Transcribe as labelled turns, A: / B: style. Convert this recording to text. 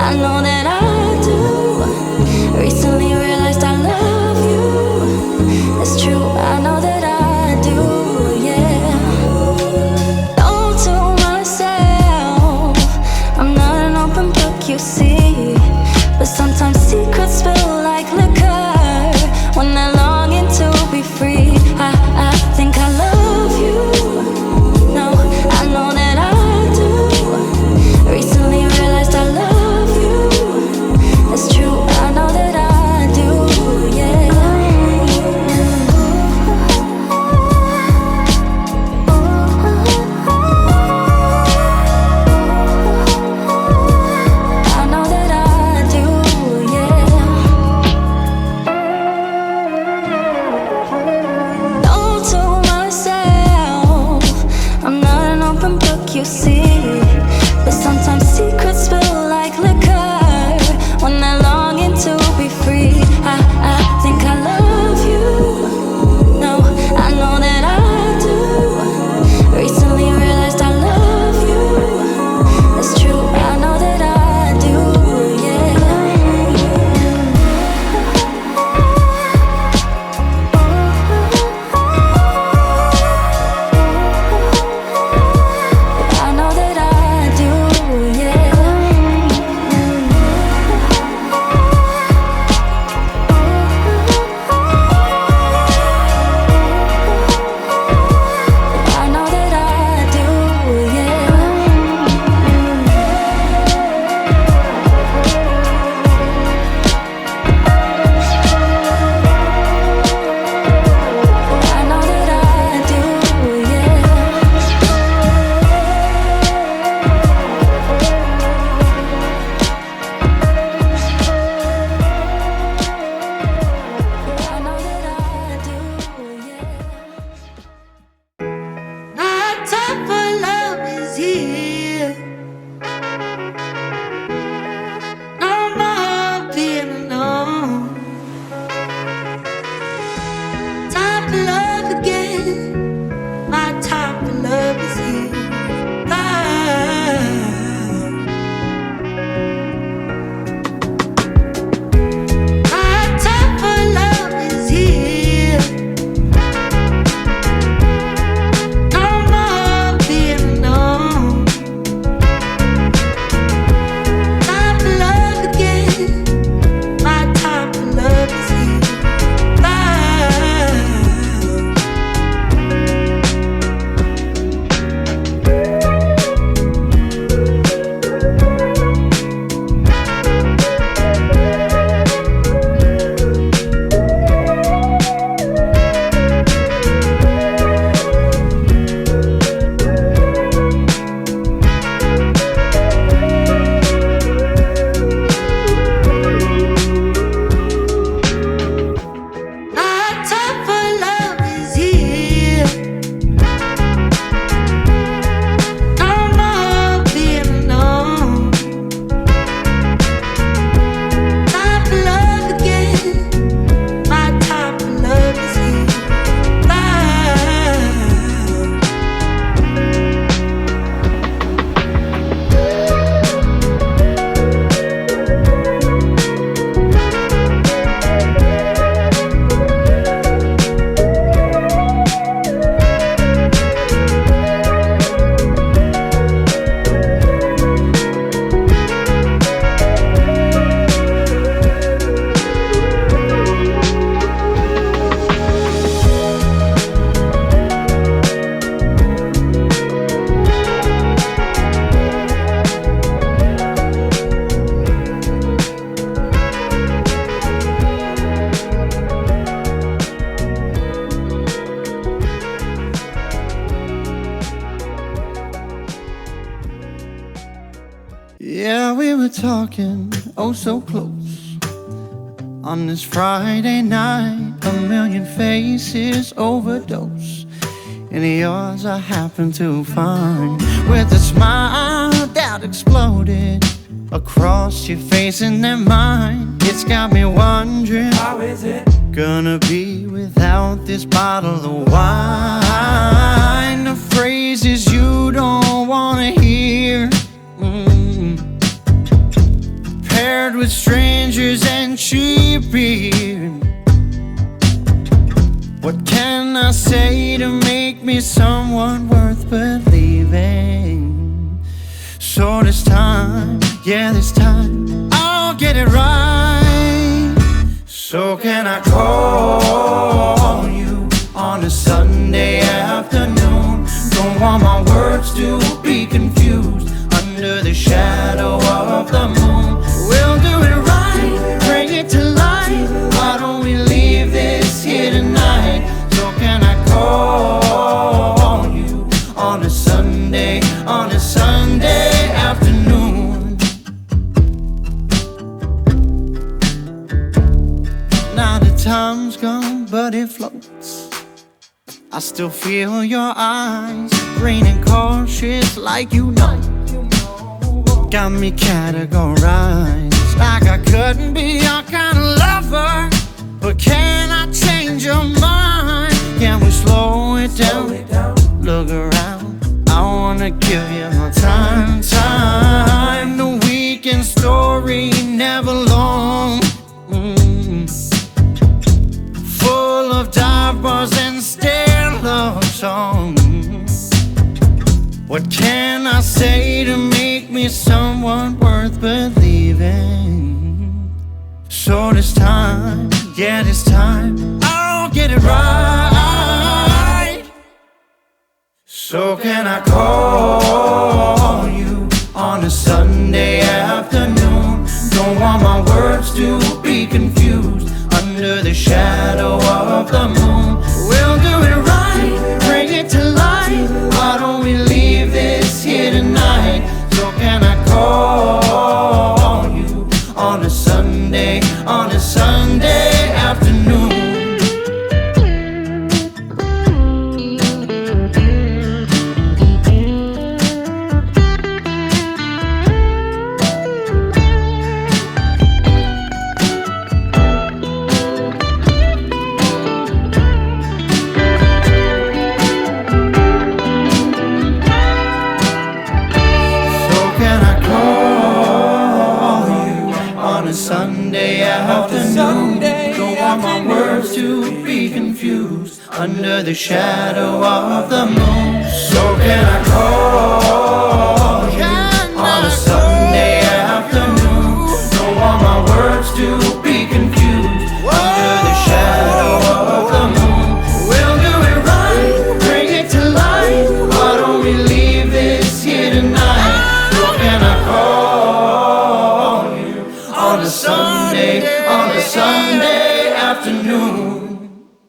A: I know that I do. Recently realized I love you. It's true, I know that I do, yeah. Know to myself, I'm not an open book, you see. But sometimes secrets spill like liquor when they're longing to be free. I think I love you. No, I know that I do. Recently realized I love you. It's true, I know that I do, yeah. I know that I do, yeah. Know to myself, I'm not an open book, you see. But sometimes secrets spill like liquor when they're longing to be free. I think I love you. No, I know that I do. Recently realized I love you. It's true, I know that I do, yeah. I know that I do, yeah. I know that I do, yeah. I know that I do, yeah. I know that I do, yeah.
B: My time for love is here. No more being alone. Time for love again. My time for love is here. My time for love is here. No more being alone. Time for love again. My time for love is here. My time for love is here. No more being alone. Time for love again. My time for love is here.
C: Yeah, we were talking oh so close on this Friday night. A million faces overdose, and yours I happened to find with a smile that exploded across your face and their mind. It's got me wondering, how is it gonna be without this bottle of wine? The phrases you don't wanna hear, shared with strangers and cheap beer. What can I say to make me someone worth believing? So this time, yeah, this time I'll get it right. So can I call you on a Sunday afternoon? Don't want my words to be confused under the shadow of the moon. We'll do it right, bring it to life. Why don't we leave this here tonight? So can I call you on a Sunday afternoon? Now the time's gone, but it floats. I still feel your eyes, green and cautious like you know. Got me categorized like I couldn't be your kind of lover. But can I change your mind? Can we slow it down? Look around, I wanna give you my time. The weekend story, never long. Full of dive bars and stale love songs. What can I say to make me someone worth believing? So this time, yeah, this time I'll get it right. So can I call you on a Sunday afternoon? Don't want my words to be confused under the shadow of the moon. We'll do it right, bring it to life. Why don't we leave this here tonight? So can I call you on a Sunday afternoon? Sunday afternoon. Don't want my words to be confused under the shadow of the moon. So can I call you on a Sunday afternoon? Don't want my words to be confused under the shadow of the moon. We'll do it right, bring it to life. Why don't we leave this here tonight? So can I call you on a Sunday afternoon?